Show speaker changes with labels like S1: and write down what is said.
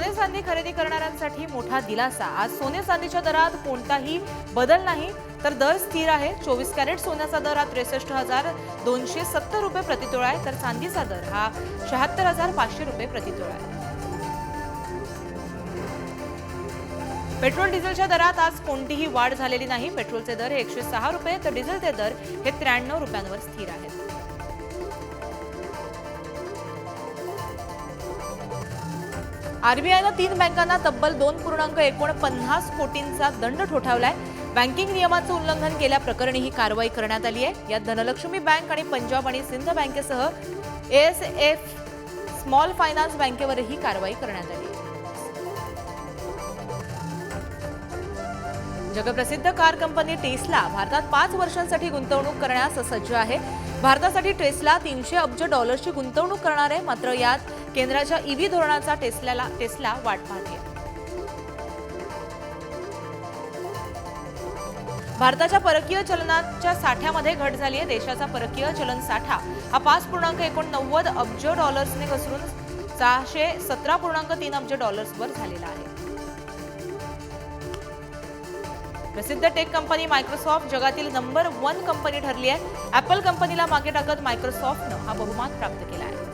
S1: सोने चांदी खरेदी करणाऱ्यांसाठी मोठा दिलासा। आज सोने चांदीच्या दरात कोणताही बदल नाही, तर दर स्थिर आहे। 24 कॅरेट सोन्याचा दर हा 63,270 रुपये प्रतितोळा आहे, तर चांदीचा दर हा 76,500 रुपये प्रतितोळा आहे। पेट्रोल डिझेलच्या दरात आज कोणतीही वाढ झालेली नाही। पेट्रोलचे दर हे 106 रुपये, तर डिझेलचे दर हे 93 रुपयांवर स्थिर आहेत। आरबीआयनं 3 बँकांना तब्बल 2.49 कोटींचा दंड ठोठावलाय। बँकिंग नियमांचं उल्लंघन केल्याप्रकरणी ही कारवाई करण्यात आली आहे। यात धनलक्ष्मी बँक आणि पंजाब आणि सिंध बँकेसह एएसएफ स्मॉल फायनान्स बँकेवरही कारवाई करण्यात आली आहे। जगप्रसिद्ध कार कंपनी टेस्ला भारतात 5 वर्षांसाठी गुंतवणूक करण्यास सज्ज आहे। भारतासाठी टेस्ला 300 अब्ज डॉलर्सची गुंतवणूक करणार आहे, मात्र यात केंद्राच्या ईव्ही धोरणाचा टेस्ला वाट पाहते। भारताच्या परकीय चलनाच्या साठ्यामध्ये घट झाली आहे। देशाचा परकीय चलन साठा हा 5.89 अब्ज डॉलर्सने घसरून 617.3 अब्ज डॉलर्सवर झालेला आहे। प्रसिद्ध टेक कंपनी मायक्रोसॉफ्ट जगातील नंबर 1 कंपनी ठरली आहे। ॲपल कंपनीला मागे टाकत मायक्रोसॉफ्टनं हा बहुमान प्राप्त केला आहे।